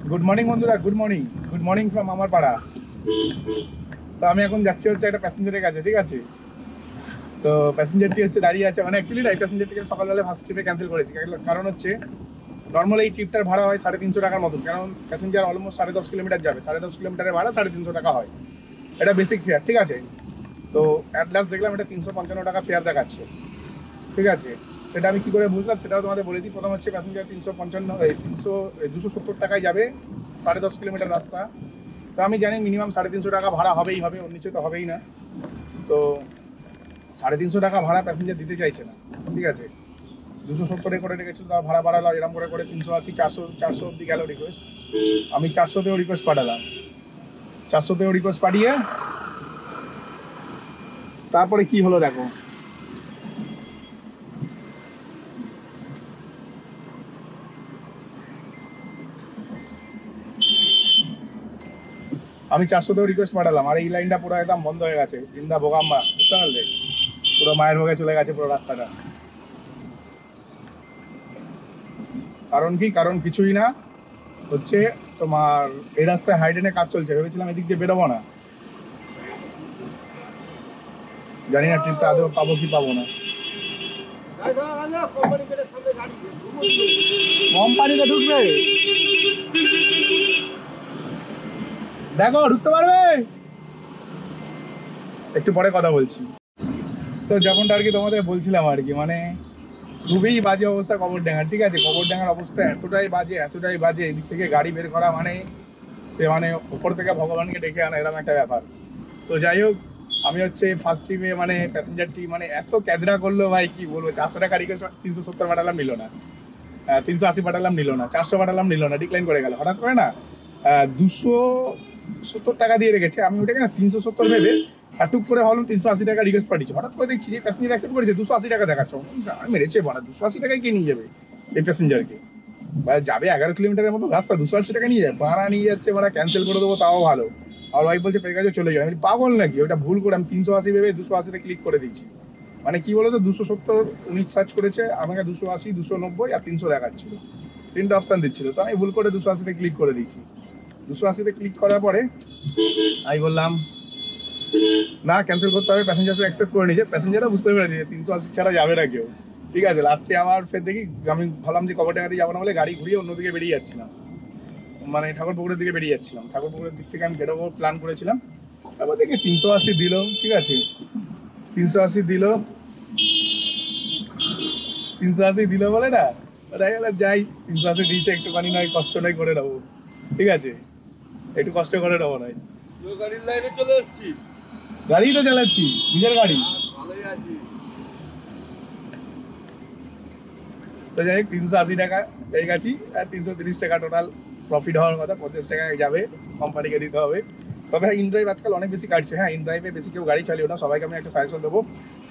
Good morning বন্ধুরা, good morning from আমার পাড়া। তো আমি এখন যাচ্ছি হচ্ছে একটা প্যাসেঞ্জারের কাছে, ঠিক আছে। তো প্যাসেঞ্জারটি হচ্ছে দাঁড়িয়ে আছে, মানে অ্যাকচুয়ালি না, এই প্যাসেঞ্জারটিকে সকালবেলা ফার্স্ট ট্রিপে ক্যান্সেল করেছি। কারণ হচ্ছে নর্মাল এই ট্রিপটার ভাড়া হয় 350 টাকার মতন, কারণ প্যাসেঞ্জার অলমোস্ট 10.5 কিলোমিটার যাবে, 10.5 কিলোমিটারের ভাড়া 350 টাকা হয়। এটা বেসিক ফেয়ার, ঠিক আছে। তো অ্যাট লাস্ট দেখলাম এটা 355 টাকা ফেয়ার দেখাচ্ছে, ঠিক আছে। সেটা আমি কি করে বুঝলাম সেটাও তোমাদের বলে দিই। প্রথম হচ্ছে প্যাসেঞ্জার 270 টাকায় যাবে, 10.5 কিলোমিটার রাস্তা। তো আমি জানি মিনিমাম 350 টাকা ভাড়া হবেই হবে, ওর নিচে তো হবেই না। তো 350 টাকা ভাড়া প্যাসেঞ্জার দিতে চাইছে না, ঠিক আছে। 270 করে রেখেছিল, তার ভাড়া বাড়ালো এরকম করে করে 380, 400 অব্দি গেল রিকোয়েস্ট। আমি 400তেও রিকোয়েস্ট পাঠালাম। 400তেও রিকোয়েস্ট পাঠিয়ে তারপরে কি হলো দেখো। আমি 400তেও রিকোয়েস্ট পাঠালাম, আর এই লাইনটা পুরো একদম বন্ধ হয়ে গেছে, বৃন্দা বোগাম্বা, বুঝতে পারলে? পুরো মায়ের ভোগে চলে গেছে পুরো রাস্তাটা। কারণ কি? কারণ কিছুই না, হচ্ছে তোমার এই রাস্তায় হাইডেনে কাজ চলছে। ভেবেছিলাম এদিক দিয়ে বেরোবো না, জানি না ট্রিপটা আদৌ পাবো কি পাবো না। কোম্পানিতে ঢুকবে, দেখো ঢুকতে পারবে, একটু পরে কথা বলছি। তো যেমনটা আর কি তোমাদের বলছিলাম আর কি, মানে খুবই বাজে অবস্থা কবরডাঙ্গার, ঠিক আছে। কবরডাঙ্গার অবস্থা এতটাই বাজে, এদিক থেকে গাড়ি বের করা মানে সে মানে উপর থেকে ভগবানকে ডেকে আনা, এরকম একটা ব্যাপার। তো যাই হোক, আমি হচ্ছে ফার্স্ট ট্রিপে মানে প্যাসেঞ্জারটি মানে এত ক্যাজরা করলো ভাই, কি বলবো। 400 টাকা রিকোয়েস্ট, 370 পাঠালাম নিল না, 380 পাঠালাম নিল না, 400 পাঠালাম নিল না, ডিক্লাইন করে গেল হঠাৎ করে না। 270 টাকা দিয়ে রেখেছে, আমি ওটাকে না 370 ভেবে টুক করে ভাবলাম 380 টাকা রিকোয়েস্ট পাঠিয়েছি। হঠাৎ করে দেখছি যে প্যাসেঞ্জার অ্যাকসেপ্ট করেছে, 280 টাকা দেখাচ্ছ। মেরেছে বানা, 280 টাকায় কে নিয়ে যাবে এই প্যাসেঞ্জারকে? যাবে 11 কিলোমিটারের মতো রাস্তা, 280 টাকা নিয়ে যায়, ভাড়া নিয়ে যাচ্ছে, ভাড়া ক্যান্সেল করে দেবো তাও ভালো। আর ওয়াইফ বলছে পেয়ে গেছে চলে যাবে। আমি পাগল নাকি? ওটা ভুল করে আমি 380 ভেবে 280-তে ক্লিক করে দিচ্ছি। মানে কি বলতো, 270 উনি সার্চ করেছে, আমাকে 280, 290 আর 300 দেখাচ্ছিল, তিনটা অপশান দিচ্ছিল। তো আমি ভুল করে 280-তে ক্লিক করে দিচ্ছি। 280-তে ক্লিক করার পরে আমি বললাম না, ক্যান্সেল করতে হবে। প্যাসেঞ্জার অ্যাকসেপ্ট করে নিয়েছে, প্যাসেঞ্জারও বুঝতে পেরেছে 380 ছাড়া যাবে না কেউ, ঠিক আছে। লাস্টে আবার ফের দেখি, আমি ভাবলাম যে কবরডাঙ্গা দিয়ে যাবো না বলে গাড়ি ঘুরিয়ে অন্যদিকে বেরিয়ে যাচ্ছিলাম, মানে ঠাকুরপুকুরের দিকে বেরিয়ে যাচ্ছিলাম। ঠাকুরপুকুরের দিক থেকে আমি বেরোবো প্ল্যান করেছিলাম। তারপর দেখি 380 দিল, ঠিক আছে। 380 দিল, 380 দিল বলে না, ওটা গেলে যাই, 380 দিয়েছে, একটুখানি নয় কষ্ট নয় করে নেবো, ঠিক আছে। একটু কষ্ট করে নেবো নয়, গাড়ির লাইনে চলে এসেছি। গাড়ি তো চালাচ্ছি, নিজের গাড়ি। ভালোই আছি। তো যাই হোক 380 টাকা পেয়ে গেছি, আর 330 টাকা টোটাল প্রফিট হওয়ার কথা। 50 টাকা যাবে, কোম্পানিকে দিতে হবে। তবে ইন ড্রাইভ আজকাল অনেক বেশি কাটছে। হ্যাঁ, ইন ড্রাইভে বেশি কেউ গাড়ি চালিও না, সবাইকে আমি একটা সাজেশন দেবো,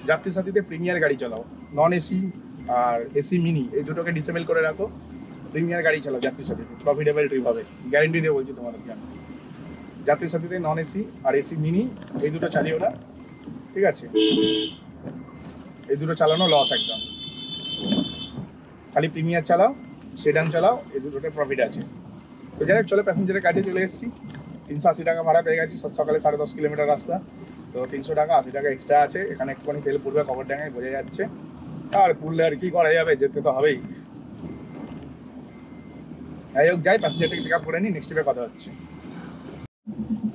যাত্রী সাথীতে প্রিমিয়ার গাড়ি চালাও। নন এসি আর এসি মিনি এই দুটোকে ডিসেবল করে রাখো, প্রিমিয়ার গাড়ি চালাও যাত্রী সাথীতে, প্রফিটেবল ট্রিপ হবে, গ্যারেন্টি দিয়ে বলছি তোমাদেরকে আমি। যাত্রী সাথীতে নন এসি আর এসি মিনি এই দুটো চালিও না, ঠিক আছে। এই দুটো চালানো লস একদম। খালি প্রিমিয়ার চালাও, সেডান চালাও, এই দুটোতে প্রফিট আছে। তো যাই হোক, চলো প্যাসেঞ্জারের কাছে চলে এসেছি। 380 টাকা ভাড়া পেয়ে গেছি, সকালে 10.5 কিলোমিটার রাস্তা। তো 300 টাকা, 80 টাকা এক্সট্রা আছে। এখানে একটুখানি তেল পড়বে কবরডাঙ্গায়, বোঝা যাচ্ছে। আর পুড়লে আর কি করা যাবে, যেতে তো হবেই। যাই হোক, যাই প্যাসেঞ্জারটাকে পিক আপ করে নিই, নেক্সট ট্রিপে কথা হচ্ছে।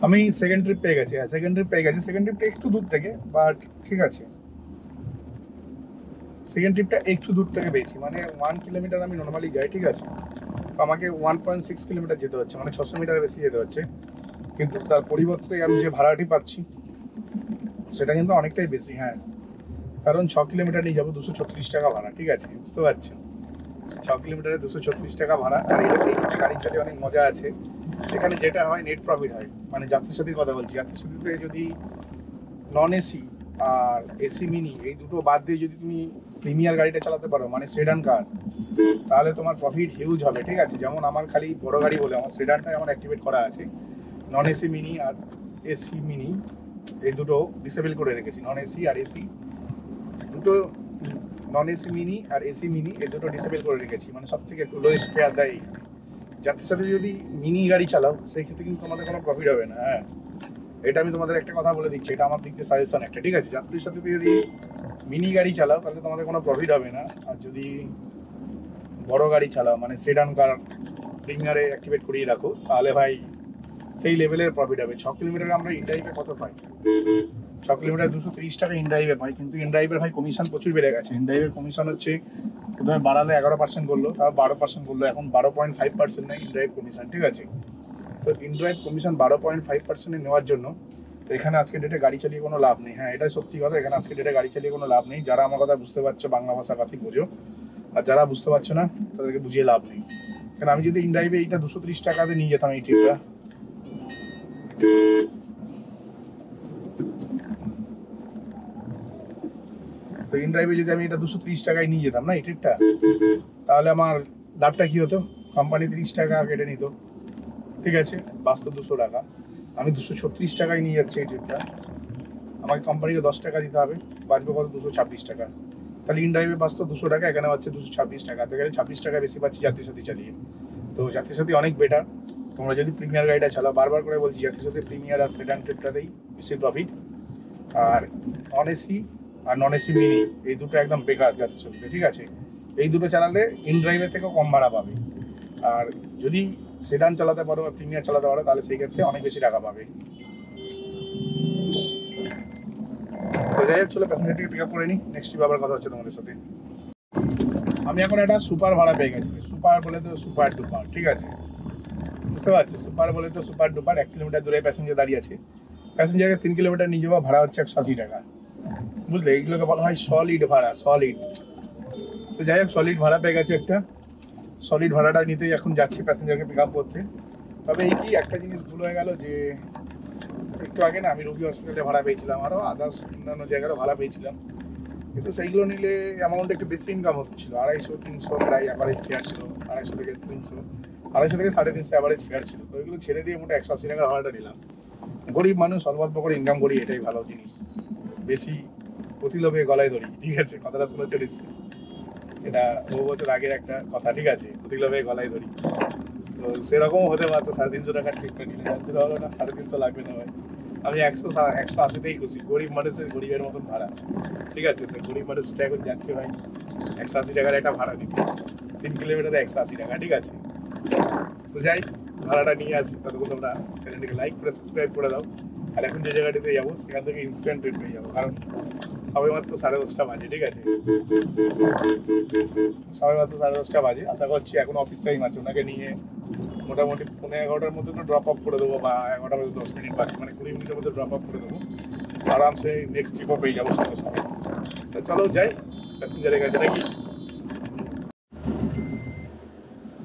আমি সেকেন্ড ট্রিপ পেয়ে গেছি, হ্যাঁ সেকেন্ড ট্রিপ পেয়ে গেছি। সেকেন্ড ট্রিপটা একটু দূর থেকে, বাট ঠিক আছে। সেকেন্ড ট্রিপটা একটু দূর থেকে পেয়েছি, মানে 1 কিলোমিটার আমি নর্মালি যাই, ঠিক আছে। আমাকে 1.6 কিলোমিটার যেতে হচ্ছে, মানে 600 মিটারের বেশি যেতে হচ্ছে। কিন্তু তার পরিবর্তে আমি যে ভাড়াটি পাচ্ছি সেটা কিন্তু অনেকটাই বেশি। হ্যাঁ, কারণ 6 কিলোমিটার নিয়ে যাবো 236 টাকা ভাড়া, ঠিক আছে, বুঝতে পারছো। 6 কিলোমিটারে 236 টাকা ভাড়া। আর এটাতে গাড়ি চালিয়ে অনেক মজা আছে। এখানে যেটা হয়, নেট প্রফিট হয়, মানে যাত্রী সাথীর কথা বলছি। যাত্রী সাথীতে যদি নন এসি আর এসি মিনি এই দুটো বাদ দিয়ে যদি তুমি প্রিমিয়ার গাড়িটা চালাতে পারো, মানে সেডান কার, তাহলে তোমার প্রফিট হিউজ হবে, ঠিক আছে। যেমন আমার খালি বড় গাড়ি বলে আমার সেডানটাই আমার অ্যাক্টিভেট করা আছে। নন এসি মিনি আর এসি মিনি এই দুটো ডিসেবল করে রেখেছি। নন এসি আর এসি দুটো, নন এসি মিনি আর এসি মিনি এই দুটো ডিসেবল করে রেখেছি, মানে সব থেকে লোয়েস্ট ফেয়ার দেয়। যাত্রীর সাথে যদি মিনি গাড়ি চালাও সেই ক্ষেত্রে কিন্তু তোমাদের কোনো প্রফিট হবে না। হ্যাঁ, এটা আমি তোমাদের একটা কথা বলে দিচ্ছি, এটা আমার দিক থেকে সাজেশন একটা, ঠিক আছে? যাত্রীর সাথে যদি মিনি গাড়ি চালাও তাহলে তোমাদের কোনো প্রফিট হবে না। আর যদি বড় গাড়ি চালাও মানে সেডান কার প্রিমিয়ারে অ্যাক্টিভেট করিয়ে রাখো তাহলে ভাই সেই লেভেলের প্রফিট হবে। 6 কিলোমিটারে আমরা ইনড্রাইভে কত পাই? 6 কিলোমিটার 230 টাকা ইনড্রাইভে পাই, কিন্তু ইনড্রাইভের ভাই কমিশন প্রচুর বেড়ে গেছে। ইনড্রাইভের কমিশন হচ্ছে প্রথমে বাড়ালে 11% করলো, তারপর 12% করলো, এখন 12.5% নেয় ইনড্রাইভ কমিশন, ঠিক আছে? তো ইনড্রাইভ কমিশন 12.5% নেওয়ার জন্য এখানে আজকে ডেটে গাড়ি চালিয়ে কোনো লাভ নেই। হ্যাঁ, এটাই সত্যি কথা, এখানে আজকে ডেটে গাড়ি চালিয়ে কোনো লাভ নেই। যারা আমার কথা বুঝতে পারছো বাংলা ভাষা কথা বোঝো, আর যারা বুঝতে পারছো না তাদেরকে বুঝিয়ে লাভ নেই। কারণ আমি যদি ইনড্রাইভে এইটা 230 টাকাতে নিয়ে যেতাম এই ট্রিপটা, তো ইনড্রাইভে যদি আমি এটা 230 টাকায় নিয়ে যেতাম না এই ট্রিপটা, তাহলে আমার লাভটা কি হতো? কোম্পানি 30 টাকা কেটে নিত, ঠিক আছে? বাস্তব 200 টাকা, আমি 236 টাকায় নিয়ে যাচ্ছি এই ট্রিপটা, আমাকে কোম্পানিকে 10 টাকা দিতে হবে, বাঁচবে কত? 226 টাকা। তাহলে ইনড্রাইভে বাস্তব 200 টাকা, এখানে পাচ্ছে 226 টাকা, তো এখানে 26 টাকা বেশি পাচ্ছি যাত্রীর সাথে চালিয়ে। তো যাত্রীর সাথে অনেক বেটার। তোমরা যদি প্রিমিয়ার গাড়িটা চালাও, বারবার করে বলছি, যাত্রীর সাথে প্রিমিয়ার আর সেডান ট্রিপটাতেই বেশি প্রফিট। আর নন এসি আর নন এসি মিনি এই দুটো একদম বেকার যাত্রীর সাথে, ঠিক আছে? এই দুটো চালালে ইনড্রাইভের থেকেও কম ভাড়া পাবে। আর যদি সেডান চালাতে পারো বা প্রিমিয়ার চালাতে পারো তাহলে সেই ক্ষেত্রে অনেক বেশি টাকা পাবে। তো যাই হোক, চলো প্যাসেঞ্জারটিকে পিক আপ করে নিই, নেক্সট ট্রিপ আবার কথা হচ্ছে তোমাদের সাথে। আমি এখন একটা সুপার ভাড়া পেয়ে গেছি। সুপার বলে তো সুপার ডুপার, ঠিক আছে? বুঝতে পারছো? সুপার বলে তো সুপার ডুপার। 1 কিলোমিটার দূরে প্যাসেঞ্জার দাঁড়িয়ে আছে, প্যাসেঞ্জারকে 3 কিলোমিটার নিয়ে যাওয়া ভাড়া হচ্ছে 180 টাকা। বুঝলে, এইগুলোকে বলা হয় সলিড ভাড়া, সলিড। তো যাই হোক, সলিড ভাড়া পেয়ে গেছে একটা, সলিড ভাড়াটা নিতেই এখন যাচ্ছি প্যাসেঞ্জারকে পিক আপ করতে। তবে এই কি একটা জিনিস ভুল হয়ে গেল যে একটু আগে না আমি রবি হসপিটালে ভাড়া পেয়েছিলাম, আরও আদার্স অন্যান্য জায়গারও ভাড়া পেয়েছিলাম, কিন্তু সেইগুলো নিলে অ্যামাউন্ট একটু বেশি ইনকাম হচ্ছিল। 250-300 প্রায় অ্যাভারেজ ফেয়ার ছিল, 250 থেকে 300, 250 থেকে 350 অ্যাভারেজ ফেয়ার ছিল। তো ওইগুলো ছেড়ে দিয়ে মোটা 180 টাকার ভাড়াটা নিলাম। গরিব মানুষ, অল্প অল্প করে ইনকাম করি, এটাই ভালো জিনিস। বেশি অতি লোভে গলায় ধরি, ঠিক আছে? কথাটা শুনে চলেছি, এটা বহু বছর আগের একটা কথা, ঠিক আছে? অতি লোভে গলায় ধরি। তো সেরকম হতে পারতো 350 টাকার ট্রিপটা নিলে, জানতে হলো না 350 লাগবে না ভাই, আমি 180-180তেই খুশি। গরিব মানুষের গরিবের মতন ভাড়া, ঠিক আছে? তো গরিব মানুষটা এখন যাচ্ছে ভাই 180 টাকার একটা ভাড়া নিতে, 3 কিলোমিটারে 180 টাকা, ঠিক আছে? তো যাই, ভাড়াটা নিয়ে আসি, ততক্ষণ তোমরা চ্যানেলটিকে লাইক করে সাবস্ক্রাইব করে দাও। আর এখন যে জায়গাটিতে যাবো সেখান থেকে ইনস্ট্যান্ট ট্রেন পেয়ে যাবো, কারণ সবাই মাত্র 10:30 বাজে, ঠিক আছে? সবাই মাত্র 10:30 বাজে। আশা করছি এখন অফিস টাইম আছে, ওনাকে নিয়ে মোটামুটি 11:15-র মধ্যে তো ড্রপ আপ করে দেবো, বা 11টা বাজে 10 মিনিট বাকি, মানে 20 মিনিটের মধ্যে ড্রপ আপ করে দেবো, আরামসে নেক্সট ট্রিপও পেয়ে যাবো সঙ্গে সঙ্গে। তো চলো যাই প্যাসেঞ্জারের কাছে, নাকি?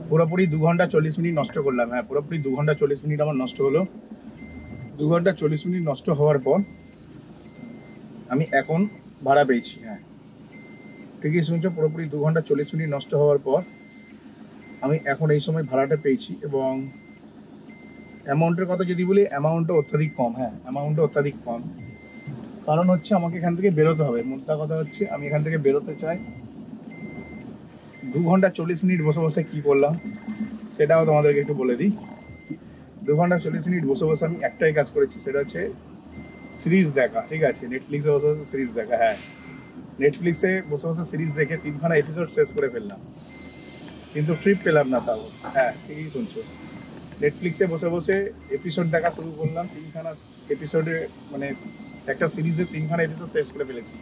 পুরোপুরি 2 ঘন্টা 40 মিনিট নষ্ট করলাম। হ্যাঁ, পুরোপুরি 2 ঘন্টা 40 মিনিট আমার নষ্ট হলো। 2 ঘন্টা 40 মিনিট নষ্ট হওয়ার পর আমি এখন ভাড়া পেয়েছি। হ্যাঁ, ঠিকই শুনছো, পুরোপুরি 2 ঘন্টা 40 মিনিট নষ্ট হওয়ার পর আমি এখন এই সময় ভাড়াটা পেয়েছি। এবং অ্যামাউন্টের কথা যদি বলি, অ্যামাউন্টটা অত্যাধিক কম। হ্যাঁ, অ্যামাউন্টটা অত্যাধিক কম, কারণ হচ্ছে আমাকে এখান থেকে বেরোতে হবে। মোদ্দা কথা হচ্ছে আমি এখান থেকে বেরোতে চাই। 2 ঘন্টা 40 মিনিট বসে বসে কী করলাম সেটাও তোমাদেরকে একটু বলে দিই। 2 ঘন্টা 40 মিনিট বসে বসে আমি একটাই কাজ করেছি, সেটা হচ্ছে সিরিজ দেখা, ঠিক আছে? নেটফ্লিক্সে বসে বসে সিরিজ দেখা। হ্যাঁ, নেটফ্লিক্সে বসে বসে সিরিজ দেখে 3খানা এপিসোড শেষ করে ফেললাম, কিন্তু ট্রিপ পেলাম না তাও। হ্যাঁ, ঠিকই শুনছো, নেটফ্লিক্সে বসে বসে এপিসোড দেখা শুরু করলাম, 3খানা এপিসোডে, মানে একটা সিরিজে 3খানা এপিসোড শেষ করে ফেলেছি।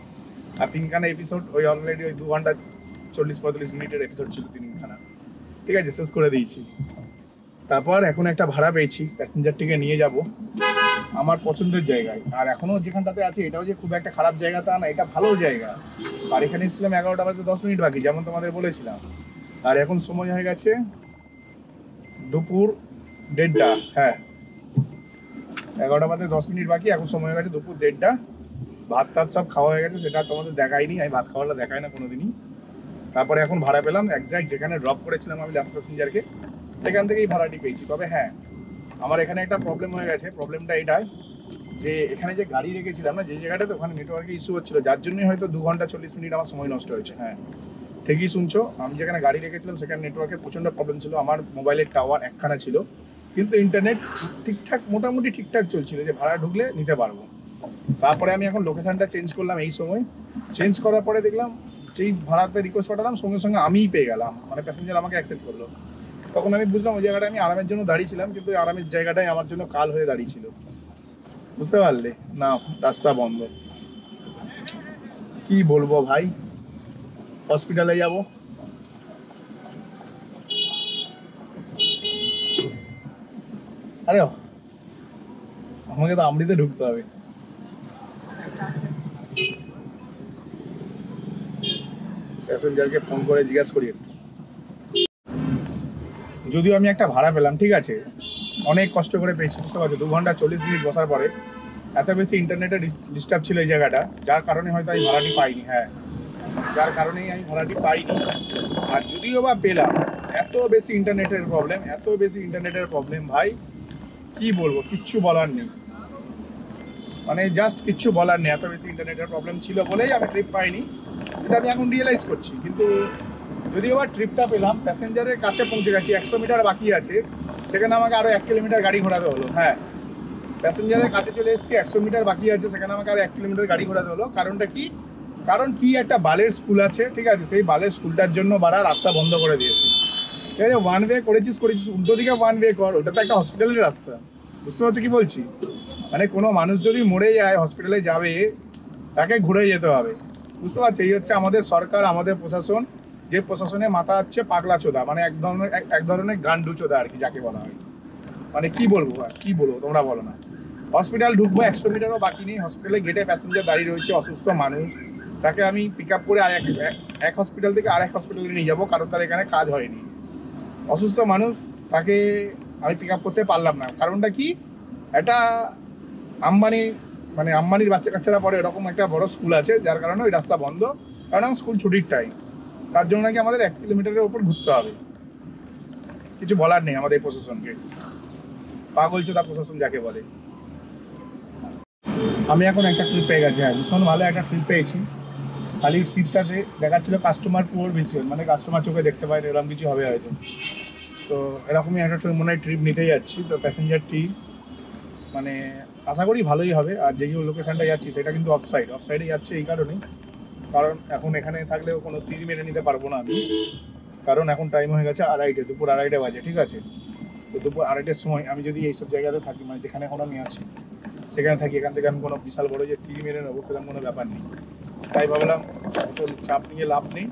আর 3খানা এপিসোড ওই অলরেডি ওই 2 ঘন্টা 40-45 মিনিটের এপিসোড ছিল 3খানা, ঠিক আছে? শেষ করে দিয়েছি। তারপর এখন একটা ভাড়া পেয়েছি, প্যাসেঞ্জারটিকে নিয়ে যাব আমার পছন্দের জায়গায়। আর এখনও যেখানটাতে আছে এটাও যে খুব একটা খারাপ জায়গা তা না, এটা ভালো জায়গা। আর এখানে এসেছিলাম 11টা বাজে 10 মিনিট বাকি, যেমন তোমাদের বলেছিলাম। আর এখন সময় হয়ে গেছে দুপুর 1:30। হ্যাঁ, 11টা বাজে 10 মিনিট বাকি, এখন সময় হয়ে গেছে দুপুর 1:30। ভাত টাত সব খাওয়া হয়ে গেছে, সেটা তোমাদের দেখাইনি, আমি ভাত খাওয়াটা দেখাই না কোনোদিনই। তারপরে এখন ভাড়া পেলাম একজ্যাক্ট যেখানে ড্রপ করেছিলাম আমি লাস্ট প্যাসেঞ্জারকে, সেখান থেকেই ভাড়াটি পেয়েছি। তবে হ্যাঁ, আমার এখানে একটা প্রবলেম হয়ে গেছে। প্রবলেমটা এটাই যে এখানে যে গাড়ি রেখেছিলাম না যে জায়গাটাতে, ওখানে নেটওয়ার্কের ইস্যু হচ্ছিল, যার জন্যই হয়তো 2 ঘন্টা 40 মিনিট আমার সময় নষ্ট হয়েছে। হ্যাঁ, ঠিকই শুনছো, আমি যেখানে গাড়ি রেখেছিলাম সেখানে নেটওয়ার্কের প্রচণ্ড প্রবলেম ছিল। আমার মোবাইলের টাওয়ার একখানা ছিল, কিন্তু ইন্টারনেট ঠিকঠাক মোটামুটি ঠিকঠাক চলছিল, যে ভাড়া ঢুকলে নিতে পারবো। তারপরে আমি এখন লোকেশানটা চেঞ্জ করলাম এই সময়। চেঞ্জ করার পরে দেখলাম যেই ভাড়াতে রিকোয়েস্ট পাঠালাম সঙ্গে সঙ্গে আমিই পেয়ে গেলাম, মানে প্যাসেঞ্জার আমাকে অ্যাকসেপ্ট করলো। তখন আমি বুঝলাম ওই জায়গাটা আমি আরামের জন্য দাঁড়িয়েছিলাম, কিন্তু ওই আরামের জায়গাটাই আমার জন্য কাল হয়ে দাঁড়িয়েছিল। বুঝতে পারলে না, রাস্তা বন্ধ। কি বলবো ভাই, হসপিটালে যাব। আরে আমাকে তো আমরিতে ঢুকতে হবে। প্যাসেঞ্জারকে ফোন করে জিজ্ঞাসা করি একটু। যদিও আমি একটা ভাড়া পেলাম, ঠিক আছে, অনেক কষ্ট করে পেয়েছি, বুঝতে পারছো। 2 ঘন্টা 40 মিনিট বসার পরে এত বেশি ইন্টারনেটের ডিস্টার্ব ছিল এই জায়গাটা, যার কারণে হয়তো আমি ভাড়াটি পাইনি। হ্যাঁ, যার কারণেই আমি ভাড়াটি পাইনি। আর যদিও বা পেলাম, এত বেশি ইন্টারনেটের প্রবলেম, এত বেশি ইন্টারনেটের প্রবলেম ভাই, কি বলবো, কিচ্ছু বলার নেই, মানে জাস্ট কিচ্ছু বলার নেই। এত বেশি ইন্টারনেটের প্রবলেম ছিল বলেই আমি ট্রিপ পাইনি, সেটা আমি এখন রিয়েলাইজ করছি। কিন্তু যদিও বা ট্রিপটা পেলাম, প্যাসেঞ্জারের কাছে পৌঁছে গেছি, 100 মিটার বাকি আছে, সেখানে আমাকে আরও 1 কিলোমিটার গাড়ি ঘোরাতে হলো। হ্যাঁ, প্যাসেঞ্জারের কাছে চলে এসেছি, 100 মিটার বাকি আছে, সেখানে আমাকে আরও 1 কিলোমিটার গাড়ি ঘোরাতে হলো। কারণটা কি? কারণ কি, একটা বালের স্কুল আছে, ঠিক আছে, সেই বালের স্কুলটার জন্য বাড়া রাস্তা বন্ধ করে দিয়েছি। ঠিক আছে, 1 ওয়ে করেছিস, উল্টো দিকে 1 ওয়ে কর, ওটা তো একটা হসপিটালের রাস্তা। বুঝতে পারছো কি বলছি? মানে কোনো মানুষ যদি মরে যায়, হসপিটালে যাবে, তাকে ঘুরে যেতে হবে। বুঝতে পারছো? এই হচ্ছে আমাদের সরকার, আমাদের প্রশাসন, যে প্রশাসনের মাথা হচ্ছে পাগলা চোদা, মানে এক ধরনের গান্ডু চোদা আর কি, যাকে বলা হয়। মানে কি বলবো, কি বলবো, তোমরা বলো না। হসপিটাল ঢুকবো, 100 মিটারও বাকি নেই, হসপিটালে গেটে প্যাসেঞ্জার দাঁড়িয়ে রয়েছে, অসুস্থ মানুষ, তাকে আমি পিক আপ করে আর এক হসপিটাল থেকে আরেক হসপিটালে নিয়ে যাবো, কারণ তার এখানে কাজ হয়নি। অসুস্থ মানুষ, তাকে আমি পিক আপ করতে পারলাম না। কারণটা কি? এটা আম্বানি, মানে আম্বানির বাচ্চা কাচ্চারা পড়ে, এরকম একটা বড় স্কুল আছে, যার কারণে ওই রাস্তা বন্ধ, কারণ স্কুল ছুটির টাইম। তার জন্য নাকি আমাদের 1 কিলোমিটারের ওপর ঘুরতে হবে। কিছু বলার নেই আমাদের প্রশাসনকে, পাগল চোদা প্রশাসন যাকে বলে। আমি এখন একটা ট্রিপ পেয়ে গেছি, হ্যাঁ, ভীষণ ভালো একটা ট্রিপ পেয়েছি। খালি ট্রিপটাতে দেখাচ্ছিল কাস্টমার পুয়ার ভিশন, মানে কাস্টমার চোখে দেখতে পায়, এরকম কিছু হবে হয়তো। তো এরকমই একটা মনে হয় ট্রিপ নিতেই যাচ্ছি, তো প্যাসেঞ্জার ট্রিপ, মানে আশা করি ভালোই হবে। আর যে লোকেশানটা যাচ্ছি সেটা কিন্তু অফসাইডে যাচ্ছে এই কারণেই, কারণ এখন এখানে থাকলেও কোনো তীর মেরে নিতে পারবো না আমি, কারণ এখন টাইম হয়ে গেছে 2:30, দুপুর 2:30 বাজে, ঠিক আছে। তো দুপুর 2:30-এর সময় আমি যদি এইসব জায়গাতে থাকি, মানে যেখানে এখন আমি আছি সেখানে থাকি, এখান থেকে আমি কোনো বিশাল বড় যে তীর মেরে নেবো সেরকম কোনো ব্যাপার নেই। তাই ভাবলাম তো চাপ নিয়ে লাভ নেই,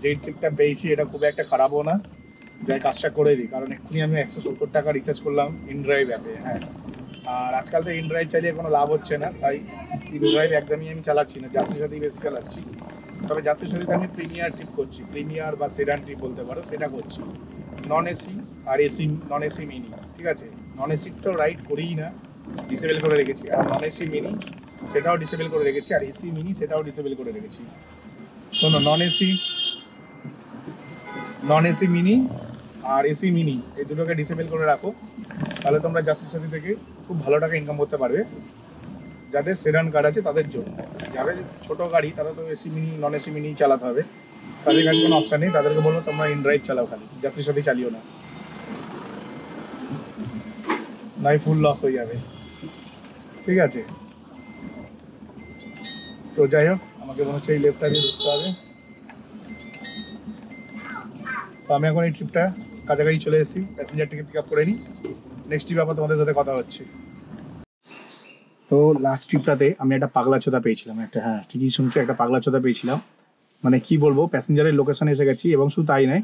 যেই ট্রিপটা পেয়েছি এটা খুব একটা খারাপও না, যাই কাজটা করে দিই। কারণ এক্ষুনি আমি 170 টাকা রিচার্জ করলাম ইনড্রাইভ অ্যাপে। হ্যাঁ, আর আজকাল তো ইনড্রাইভ চালিয়ে কোনো লাভ হচ্ছে না, তাই ইনড্রাইভ একদমই আমি চালাচ্ছি না, যাত্রী সাথেই বেশি চালাচ্ছি। তবে যাত্রী সাথে আমি প্রিমিয়ার ট্রিপ করছি, প্রিমিয়ার বা সেডান ট্রিপ বলতে পারো, সেটা করছি। নন এসি আর এসি, নন এসি মিনি, ঠিক আছে। নন এসিটাও রাইড করিই না, ডিসেবল করে রেখেছি। আর নন এসি মিনি সেটাও ডিসেবল করে রেখেছি, আর এসি মিনি সেটাও ডিসেবল করে রেখেছি। শোনো, নন এসি মিনি আর এসি মিনি এই দুটোকে ডিসেবল করে রাখো, তাহলে তোমরা যাত্রীর সাথী থেকে খুব ভালো টাকা ইনকাম করতে পারবে। যাদের সেডান কার আছে তাদের জন্য, যাদের ছোট গাড়ি তারা তো AC mini, non AC mini চালাতে হবে, তাদের কাছে কোনো অপশান নেই। তাদেরকে বলবো তোমরা ইনড্রাইভ চালাও, খালি যাত্রীর সাথে চালিও না, নাই ফুল লস হয়ে যাবে, ঠিক আছে। তো যাই হোক, আমাকে মনে হচ্ছে এই লেফটটা দিয়ে ঢুকতে হবে। তো আমি এখন এই ট্রিপটা কাছাকাছি চলে এসেছি, প্যাসেঞ্জারটিকে পিক আপ করে নিই, নেক্সট ট্রিপ আবার তোমাদের সাথে কথা হচ্ছে। তো লাস্ট ট্রিপটাতে আমি একটা পাগলা চোদা পেয়েছিলাম, একটা, হ্যাঁ ঠিকই শুনছো, একটা পাগলা চোদা পেয়েছিলাম। মানে কি বলবো, প্যাসেঞ্জারের লোকেশনে এসে গেছি, এবং শুধু তাই নয়,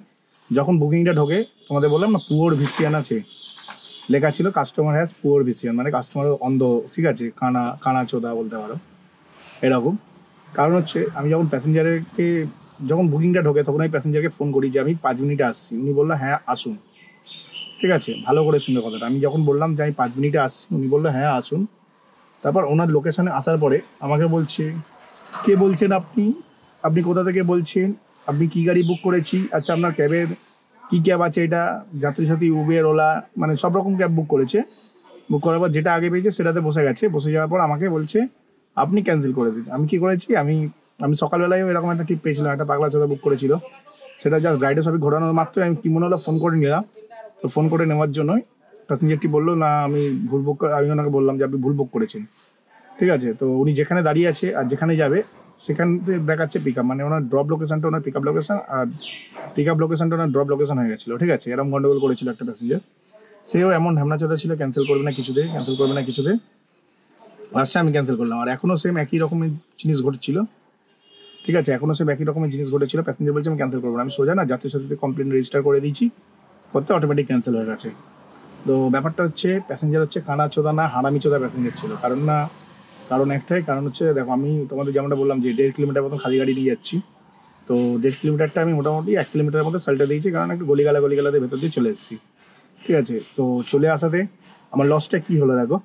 যখন বুকিংটা ঢোকে তোমাদের বললাম না পুওর ভিসিয়ান আছে, লেখা ছিল কাস্টমার হ্যাজ পুওর ভিসিয়ান, মানে কাস্টমার অন্ধ, ঠিক আছে, কানা চোদা বলতে পারো এরকম। কারণ হচ্ছে আমি যখন বুকিংটা ঢোকে তখন আমি প্যাসেঞ্জারকে ফোন করি যে আমি 5 মিনিটে আসছি, উনি বললো হ্যাঁ আসুন, ঠিক আছে, ভালো করে শুনে কথাটা। আমি যখন বললাম যে আমি 5 মিনিটে আসছি, উনি বললো হ্যাঁ আসুন। তারপর ওনার লোকেশনে আসার পরে আমাকে বলছে, কে বলছেন আপনি, আপনি কোথা থেকে বলছেন, আপনি কি গাড়ি বুক করেছি, আচ্ছা আপনার ক্যাবের কী ক্যাব আছে, এটা যাত্রী সাথী, উবের, ওলা, মানে সব রকম ক্যাব বুক করেছে। বুক করার পর যেটা আগে পেয়েছে সেটাতে বসে গেছে, বসে যাওয়ার পর আমাকে বলছে আপনি ক্যান্সেল করে দিন। আমি কি করেছি, আমি আমি সকালবেলায় এরকম একটা ট্রিপ পেয়েছিলাম, একটা পাগলা চোদা বুক করেছিল, সেটা জাস্ট রাইডার সবই ঘোরানোর মাত্র আমি কি মনে হলো ফোন করে নিলাম। তো ফোন করে নেওয়ার জন্যই প্যাসেঞ্জারটি বললো না আমি ভুল বুক, আমি ওনাকে বললাম যে আপনি ভুল বুক করেছেন, ঠিক আছে। তো উনি যেখানে দাঁড়িয়ে আছে আর যেখানে যাবে সেখান থেকে দেখাচ্ছে পিক আপ, মানে ওনার ড্রপ লোকেশনটা ওনার পিক আপ লোকেশন, আর পিক আপ লোকেশনটা ওনার ড্রপ লোকেশন হয়ে গেছিলো, ঠিক আছে। এরকম গন্ডগোল করেছিল একটা প্যাসেঞ্জার, সেও এমন ঢ্যামনা চোদা ছিল, ক্যান্সেল করবে না কিছুতে। লাস্টে আমি ক্যান্সেল করলাম, আর এখনও সেম একই রকমের জিনিস ঘটছিল, ঠিক আছে। এখনও সেম একই রকমের জিনিস ঘটেছিল, প্যাসেঞ্জার বলছে আমি ক্যান্সেল করবো না। আমি সোজা না যাত্রীর সাথে কমপ্লেন রেজিস্টার করে দিয়েছি, করতে অটোমেটিক ক্যান্সেল হয়ে গেছে। তো ব্যাপারটা হচ্ছে প্যাসেঞ্জার হচ্ছে কানা চোদা না হারামি চোদা প্যাসেঞ্জার ছিল। কারণ একটাই কারণ হচ্ছে, দেখো আমি তোমাদের যেমনটা বললাম যে 1.5 কিলোমিটার মতন খালি গাড়ি নিয়ে যাচ্ছি, তো 1.5 কিলোমিটারটা আমি মোটামুটি 1 কিলোমিটারের মধ্যে সাল্টে দিয়েছি, কারণ একটু গলিগালাতে ভেতর দিয়ে চলে এসেছি, ঠিক আছে। তো চলে আসাতে আমার লসটা কী হলো দেখো,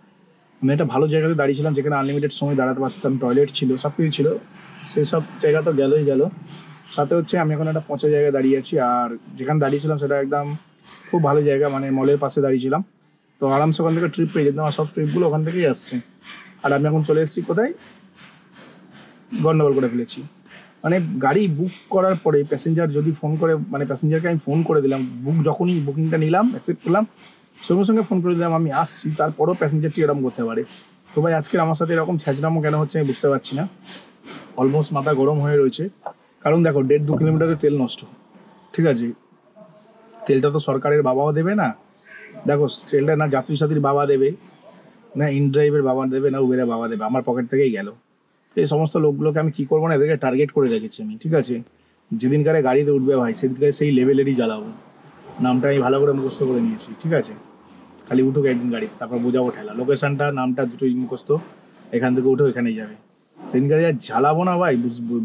আমি একটা ভালো জায়গাতে দাঁড়িয়েছিলাম যেখানে আনলিমিটেড সময় দাঁড়াতে পারতাম, টয়লেট ছিল, সব কিছু ছিল, সেসব জায়গা তো গেল। সাথে হচ্ছে আমি এখন একটা পচা জায়গায় দাঁড়িয়ে আছি, আর যেখানে দাঁড়িয়েছিলাম সেটা একদম খুব ভালো জায়গা, মানে মলের পাশে দাঁড়িয়েছিলাম, তো আরামসে ওখান থেকে ট্রিপ পেয়ে যেতাম, আর সব ট্রিপগুলো ওখান থেকেই আসছে। আর আমি এখন চলে এসেছি কোথায়, গন্ডগোল করে ফেলেছি। মানে গাড়ি বুক করার পরে প্যাসেঞ্জার যদি ফোন করে, মানে প্যাসেঞ্জারকে আমি ফোন করে দিলাম, যখনই বুকিংটা নিলাম অ্যাকসেপ্ট করলাম, সঙ্গে সঙ্গে ফোন করে দিলাম আমি আসছি, তারপরও প্যাসেঞ্জারটি এরকম করতে পারে। তো ভাই আজকে আমার সাথে এরকম ছ্যাঁচড়ামো কেন হচ্ছে আমি বুঝতে পারছি না, অলমোস্ট মাথা গরম হয়ে রয়েছে। কারণ দেখো 1.5-2 কিলোমিটারের তেল নষ্ট, ঠিক আছে। তেলটা তো সরকারের বাবাও দেবে না, দেখো তেলটা না যাত্রী সাথীর বাবা দেবে, না ইনড্রাইভের বাবা দেবে, না উবেরের বাবা দেবে, আমার পকেট থেকেই গেল। এই সমস্ত লোকগুলোকে আমি কী করবো না, এদেরকে টার্গেট করে রেখেছি আমি, ঠিক আছে। যেদিনকারে গাড়িতে উঠবে ভাই সেদিনকারে সেই লেভেলেরই জ্বালাবো, নামটা আমি ভালো করে মুখস্থ করে নিয়েছি, ঠিক আছে। খালি উঠুক একদিন গাড়িতে, তারপর বোঝাবো ঠেলা, লোকেশনটা নামটা দুটোই মুখস্থ, এখান থেকে উঠো এখানেই যাবে। সেদিনকারে যা জ্বালাবো না ভাই,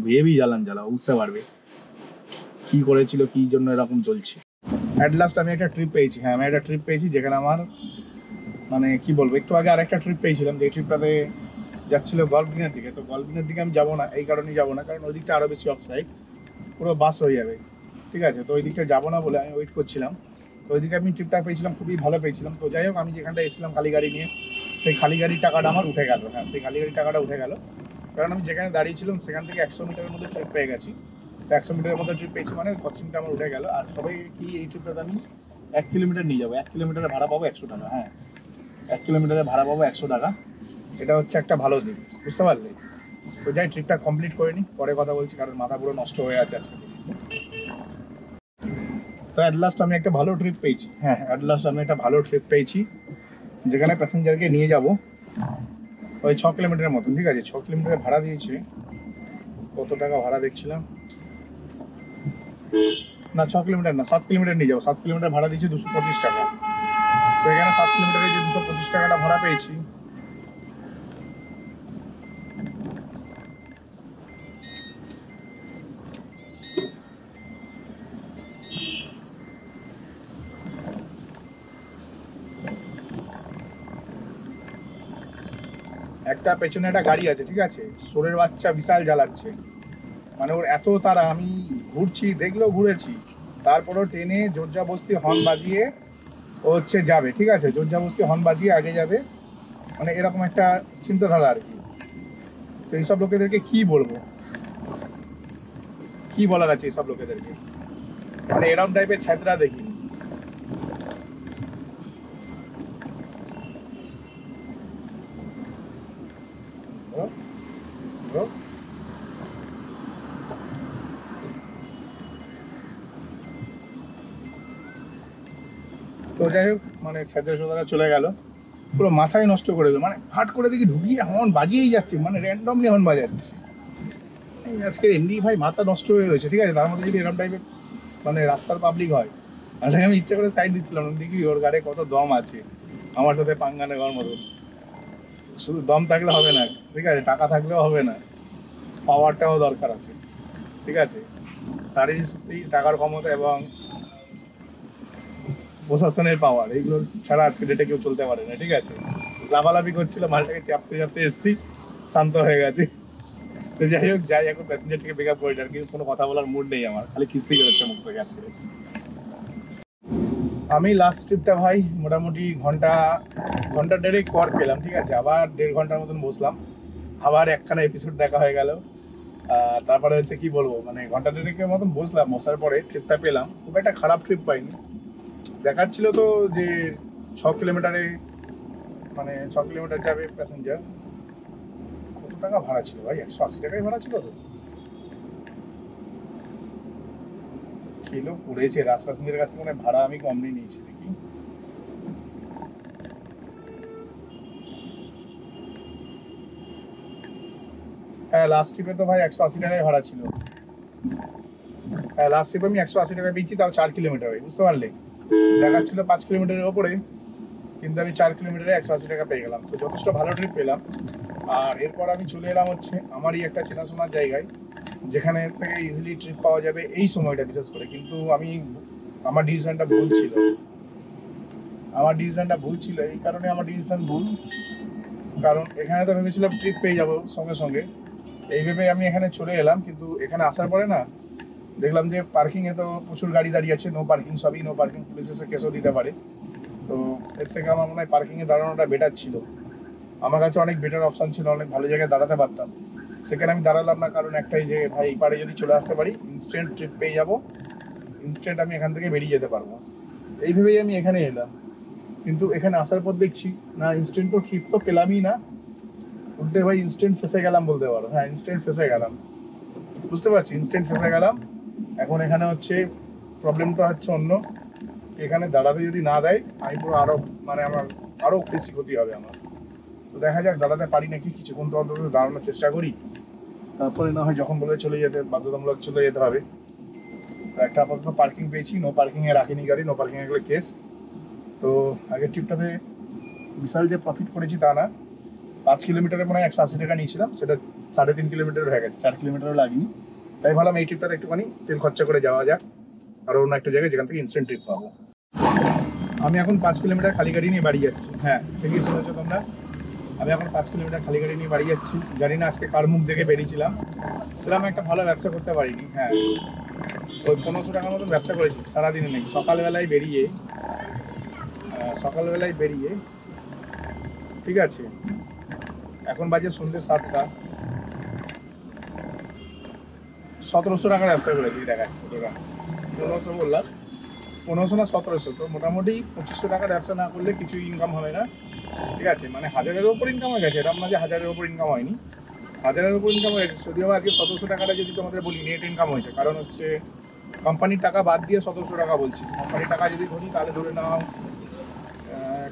ভেবেই জ্বালাবো, বুঝতে পারবে কী করেছিল, কী জন্য এরকম চলছে। অ্যাট লাস্ট আমি একটা ট্রিপ পেয়েছি, হ্যাঁ আমি একটা ট্রিপ পেয়েছি যেখানে আমার মানে কি বলবো, একটু আগে আরেকটা ট্রিপ পেয়েছিলাম, যে ট্রিপটাতে যাচ্ছিল গল্ফগ্রিনের দিকে। তো গল্ফগ্রিনের দিকে আমি যাবো না, এই কারণেই যাবো না, কারণ ওই দিকটা আরও বেশি অফ সাইড, পুরো বাস হয়ে যাবে, ঠিক আছে। তো ওই দিকটা যাবো না বলে আমি ওয়েট করছিলাম, তো ওই দিকে আমি ট্রিপটা পেয়েছিলাম, খুবই ভালো পেয়েছিলাম। তো যাই হোক, আমি যেখানটা এসেছিলাম খালি গাড়ি নিয়ে, সেই খালি গাড়ির টাকাটা আমার উঠে গেল, হ্যাঁ সেই খালি গাড়ির টাকাটা উঠে গেল, কারণ আমি যেখানে দাঁড়িয়েছিলাম সেখান থেকে 100 মিটারের মধ্যে ট্রিপ পেয়ে গেছি। তো 100 মিটারের মধ্যে ট্রিপ পেয়েছি মানে কস্টিংটা আমার উঠে গেল। আর সবাই কি এই ট্রিপটাতে আমি 1 কিলোমিটার নিয়ে যাবো, 1 কিলোমিটারের ভাড়া পাবো 100 টাকা, হ্যাঁ 1 কিলোমিটারের ভাড়া পাবো 100 টাকা, এটা হচ্ছে একটা ভালো দিক, বুঝতে পারলে। তো যাই ট্রিপটা কমপ্লিট করে নিই, পরে কথা বলছি, কারণ মাথা পুরো নষ্ট হয়ে আছে আজকে। তো অ্যাট লাস্ট আমি একটা ভালো ট্রিপ পেয়েছি, হ্যাঁ অ্যাট লাস্ট আমি একটা ভালো ট্রিপ পেয়েছি, যেখানে প্যাসেঞ্জারকে নিয়ে যাব ওই 6 কিলোমিটারের মতন, ঠিক আছে। 6 কিলোমিটারের ভাড়া দিয়েছি, কত টাকা ভাড়া দেখছিলাম, না 6 কিলোমিটার না 7 কিলোমিটার নিয়ে যাবো, 7 কিলোমিটার ভাড়া দিয়েছি 225 টাকা। তো এখানে 7 কিলোমিটারে যে 225 টাকাটা ভাড়া পেয়েছি, একটা পেছনে একটা গাড়ি আছে, ঠিক আছে, সোরের বাচ্চা বিশাল জ্বালাচ্ছে, মানে ওর এত তারা, আমি ঘুরছি দেখলেও ঘুরেছি, তারপরেও ট্রেনে জোরজাবস্তি হর্ন বাজিয়ে ও হচ্ছে যাবে, ঠিক আছে, জোরজাবস্তি হর্ন বাজিয়ে আগে যাবে, মানে এরকম একটা চিন্তাধারা আর কি। তো এইসব লোকেদেরকে কি বলবো, কি বলার আছে এইসব লোকেদেরকে, মানে এরকম টাইপের ছ্যাঁচড়া দেখি। তো যাই হোক, মানে ছ্যাঁচড়া সোদারা চলে গেল, পুরো মাথায় নষ্ট করে দিল, মানে ফাট করে দেখি ঢুকিয়ে হর্ন বাজিয়েই যাচ্ছে, মানে র্যান্ডমলি হর্ন বাজাচ্ছে। আজকে এমনি ভাই মাথা নষ্ট হয়ে রয়েছে, ঠিক আছে, তার মধ্যে যদি এরকম টাইপের মানে রাস্তার পাবলিক হয়, তাহলে আমি ইচ্ছা করে সাইড দিচ্ছিলাম, দেখি ওর গাড়ি কত দম আছে, আমার সাথে পাঙ্গা নেওয়ার মতো। শুধু দম থাকলে হবে না, ঠিক আছে, টাকা থাকলেও হবে না, পাওয়ারটাও দরকার আছে, ঠিক আছে। শারীরিক টাকার ক্ষমতা এবং প্রশাসনের পাওয়ার, এইগুলো ছাড়া আজকে ডেটে কেউ চলতে পারে না, ঠিক আছে। লাফালাফি করছিল, মালটাকে চাপতে চাপতে এসছি, শান্ত হয়ে গেছে। তো যাই হোক, যাই এখন প্যাসেঞ্জারটিকে পিক আপ করে, আর কি কোনো কথা বলার মুড নেই আমার, খালি কিস্তি বেরোচ্ছে মুখ থেকে আজকে। আমি লাস্ট ট্রিপটা ভাই মোটামুটি ঘন্টা দেড়েক পর পেলাম, ঠিক আছে, আবার 1.5 ঘন্টার মতন বসলাম, আবার একখানা এপিসোড দেখা হয়ে গেল, তারপরে হচ্ছে কি বলবো, মানে ঘন্টা দেড়েকের মতন বসলাম, বসার পরে ট্রিপটা পেলাম, খুব একটা খারাপ ট্রিপ পাইনি। দেখাচ্ছিল তো যে 6 কিলোমিটারে, মানে 6 কিলোমিটার যাবে প্যাসেঞ্জার। কত টাকা ভাড়া ছিল ভাই? 180 টাকাই ভাড়া ছিল তো। খেলো পড়েছে, রাজ প্যাসেঞ্জারের কাছ থেকে মানে ভাড়া আমি কম নিয়ে নিয়েছি দেখি। হ্যাঁ লাস্ট ট্রিপে তো ভাই 180 টাকায় ভাড়া ছিল। হ্যাঁ লাস্ট ট্রিপে আমি 180 টাকা পেয়েছি, তাও 4 কিলোমিটারে, বুঝতে পারলে? দেখাচ্ছিল 5 কিলোমিটারের ওপরে, কিন্তু আমি 4 কিলোমিটারে 180 টাকা পেয়ে গেলাম, তো যথেষ্ট ভালো ট্রিপ পেলাম। আর এরপর আমি চলে এলাম হচ্ছে আমারই একটা চেনাশোনার জায়গায়, যেখানে থেকে ইজিলি ট্রিপ পাওয়া যাবে এই সময়টা বিশেষ করে। কিন্তু আমার ডিসিশনটা ভুল ছিল। এই কারণে আমার ডিসিশন ভুল, কারণ এখানে তো ভেবেছিলাম ট্রিপ পেয়ে যাবো সঙ্গে সঙ্গে, এই ভেবে আমি এখানে চলে এলাম। কিন্তু এখানে আসার পরে না দেখলাম যে পার্কিংয়ে তো প্রচুর গাড়ি দাঁড়িয়ে আছে, নো পার্কিং, সবই নো পার্কিং, পুলিশ এসে কেসও দিতে পারে। তো এর থেকে আমার মনে হয় পার্কিংয়ে দাঁড়ানোটা বেটার ছিল। আমার কাছে অনেক বেটার অপশান ছিল, অনেক ভালো জায়গায় দাঁড়াতে পারতাম। সেখানে আমি দাঁড়ালাম না, কারণ একটাই যে ভাই এই পারে যদি চলে আসতে পারি ইনস্ট্যান্ট ট্রিপ পেয়ে যাবো, ইনস্ট্যান্ট আমি এখান থেকে বেরিয়ে যেতে পারবো, এই ভেবেই আমি এখানে এলাম। কিন্তু এখানে আসার পর দেখছি না, ইনস্ট্যান্ট তো ট্রিপ তো পেলামই না, উল্টে ভাই ইনস্ট্যান্ট ফেসে গেলাম বলতে পারো। হ্যাঁ ইনস্ট্যান্ট ফেসে গেলাম, বুঝতে পারছি, ইনস্ট্যান্ট ফেসে গেলাম। এখন এখানে হচ্ছে প্রবলেমটা হচ্ছে অন্য, এখানে দাঁড়াতে যদি না দেয় আমি পুরো আরো, মানে আমার আরো বেশি ক্ষতি হবে আমার। তো দেখা যাক দাঁড়াতে পারি নাকি, কিছুক্ষণ তো অন্তত দাঁড়ানোর চেষ্টা করি, তারপরে না হয় যখন বলে চলে যেতে বাধ্যতামূলক চলে যেতে হবে। তো একটা আপাতত পার্কিং পেয়েছি, নো পার্কিংয়ে রাখিনি গাড়ি, নো পার্কিংয়ে গেলে কেস। তো আগের ট্রিপটাতে বিশাল যে প্রফিট করেছি তা না, 5 কিলোমিটারে মনে হয় 180 টাকা নিয়েছিলাম, সেটা 3.5 কিলোমিটার হয়ে গেছে, 4 কিলোমিটারও লাগেনি। তাই ভাবলাম এই ট্রিপটাতে একটুখানি তেল খরচা করে যাওয়া যাক আর অন্য একটা জায়গায় যেখান থেকে ইনস্ট্যান্ট ট্রিপ পাবো। আমি এখন 5 কিলোমিটার খালি গাড়ি নিয়ে বাড়ি যাচ্ছি। হ্যাঁ ঠিকই শুনেছো তোমরা, আমি এখন 5 কিলোমিটার খালি গাড়ি নিয়ে বাড়ি যাচ্ছি। জানি না আজকে কার মুখ দেখে বেরিয়েছিলাম, সেরকম একটা ভালো ব্যবসা করতে পারিনি। হ্যাঁ ওই 1500 টাকার মতন ব্যবসা করেছি সারাদিনে নেই। সকালবেলায় বেরিয়ে ঠিক আছে, এখন বাজে সন্ধ্যে 7টা, 1700 টাকার ব্যবসা করেছি দেখাচ্ছে। 1500 বললাম, 1500 না 1700, তো মোটামুটি 2500 টাকার ব্যবসা না করলে কিছু ইনকাম হবে না, ঠিক আছে? মানে 1000-এর ওপর ইনকাম হয়ে গেছে, এরকম না যে 1000-এর ওপর ইনকাম হয়নি, 1000-এর ওপর ইনকাম হয়ে গেছে। যদিও আজকে 1700 টাকাটা যদি তোমাদের বলি নেট ইনকাম হয়েছে, কারণ হচ্ছে কোম্পানির টাকা বাদ দিয়ে 1700 টাকা বলছি। কোম্পানির টাকা যদি ধরি তাহলে ধরে নাও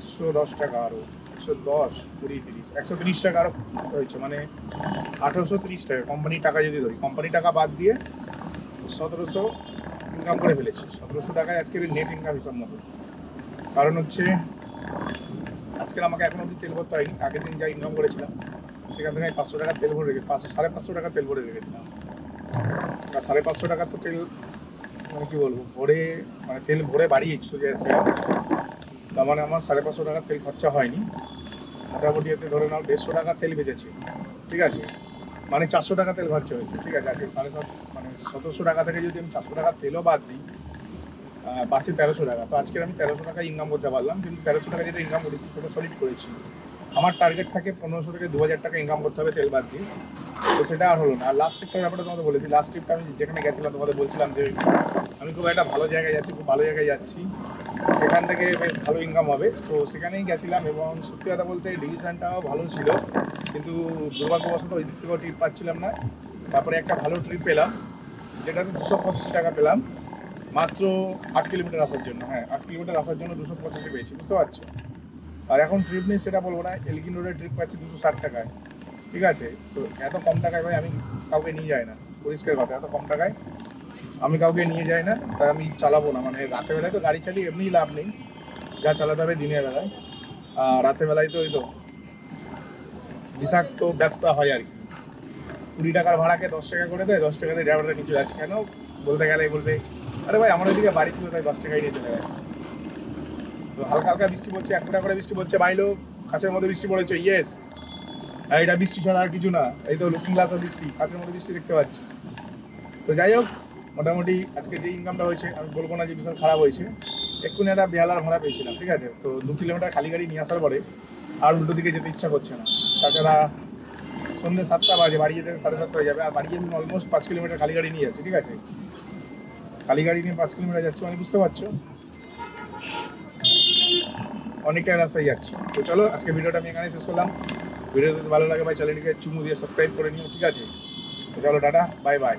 110 টাকা, আরও 110, 20, 30, 130 টাকা আরও হয়েছে, মানে 1830 টাকা কোম্পানির টাকা যদি ধরি, কোম্পানির টাকা বাদ দিয়ে 1700 ইনকাম করে ফেলেছি। 1700 টাকায় আজকের নেট ইনকাম হিসাব মতো। কারণ হচ্ছে আজকের আমাকে এখন অবধি তেল ভরতে হয়নি, আগের দিন যা ইনকাম করেছিলাম সেখান থেকে 500 টাকা তেল ভরে রেখে 550 টাকা তেল ভরে রেখেছিলাম। আর 550 টাকা তো তেল, মানে কী বলবো, মানে তেল ভরে বাড়ি সোজা এসে, তার মানে আমার 550 টাকা তেল খরচা হয়নি। মোটামুটি এতে ধরে নাও 150 টাকা তেল বেঁচেছে, ঠিক আছে? মানে 400 টাকা তেল খরচা হয়েছে, ঠিক আছে? আজকে 750, মানে 1700 টাকা থেকে যদি আমি 400 টাকা তেলও বাদ দিই, বাঁচে 1300 টাকা। তো আজকে আমি 1300 টাকা ইনকাম করতে পারলাম, কিন্তু 1300 টাকা যেটা ইনকাম করেছি সেটা সলিড করেছি। আমার টার্গেট থাকে 1500 থেকে 2000 টাকা ইনকাম করতে হবে তেল বাদ দিয়ে, তো সেটা আর হলো না। আর লাস্ট ট্রিপটার ব্যাপারে তোমাদের বলে দিই, লাস্ট ট্রিপটা আমি যেখানে গেছিলাম তোমাদের বলছিলাম যে আমি খুব একটা ভালো জায়গায় যাচ্ছি, খুব ভালো জায়গায় যাচ্ছি, এখান থেকে বেশ ভালো ইনকাম হবে, তো সেখানেই গেছিলাম। এবং সত্যি কথা বলতে ডিসিশনটাও ভালো ছিল, কিন্তু দুর্ভাগ্যবশত ওই দিক থেকেও ট্রিপ পাচ্ছিলাম না। তারপরে একটা ভালো ট্রিপ পেলাম, যেটাতে 225 টাকা পেলাম মাত্র 8 কিলোমিটার আসার জন্য। হ্যাঁ 8 কিলোমিটার আসার জন্য 285 পেয়েছি, বুঝতে পারছো? আর এখন ট্রিপ নেই সেটা বলবো না, এলগিন রোডের ট্রিপ পাচ্ছি 260 টাকায়, ঠিক আছে? তো এত কম টাকায় ভাই আমি কাউকে নিয়ে যাই না, পরিষ্কার কথা, এত কম টাকায় আমি কাউকে নিয়ে যাই না। তাই আমি চালাবো না, মানে রাতের বেলায় তো গাড়ি চালিয়ে এমনিই লাভ নেই, যা চালাতে হবে দিনের বেলায়। আর রাতের বেলায় তো ওই তো বিষাক্ত ব্যবসা হয় আর কি। 20 টাকার ভাড়াকে 10 টাকা করে দেয়, 10 টাকা দিয়ে ড্রাইভারটা নিয়ে চলে যাচ্ছে। কেন বলতে গেলে বলবে আরে ভাই আমার ওইদিকে বাড়ি ছিল তাই 10 টাকায় নিয়ে চলে গেছে। তো হালকা হালকা বৃষ্টি পড়ছে, 1 ফোঁটা করে বৃষ্টি পড়ছে, বাইলো কাছের মধ্যে বৃষ্টি পড়েছে, ইয়েস এটা বৃষ্টি ছাড়া আর কিছু না। এই তো লুকিং গ্লাসও বৃষ্টি, কাছের মধ্যে বৃষ্টি দেখতে পাচ্ছি। তো যাই হোক, মোটামুটি আজকে যে ইনকামটা হয়েছে আমি বলবো না যে বিশাল খারাপ হয়েছে। এক্ষুনি একটা বেহালার ভাড়া পেয়েছিলাম, ঠিক আছে? তো 2 কিলোমিটার খালি গাড়ি নিয়ে আসার পরে আর উল্টো দিকে যেতে ইচ্ছা করছে না। তাছাড়া সন্ধ্যে 7টা বাজে, বাড়ি যেতে 7:30 হয়ে যাবে। আর বাড়ি যেতে অলমোস্ট 5 কিলোমিটার খালি গাড়ি নিয়ে যাচ্ছে, ঠিক আছে? খালি গাড়ি নিয়ে 5 কিলোমিটার যাচ্ছে মানে বুঝতে পারছো অনেকটা রাস্তায় যাচ্ছি। তো চলো আজকে ভিডিওটা আমি এখানে শেষ করলাম। ভিডিও যদি ভালো লাগে ভাই চ্যানেলটিকে চুমু দিয়ে সাবস্ক্রাইব করে নিও, ঠিক আছে? তো চলো টাটা, বাই বাই।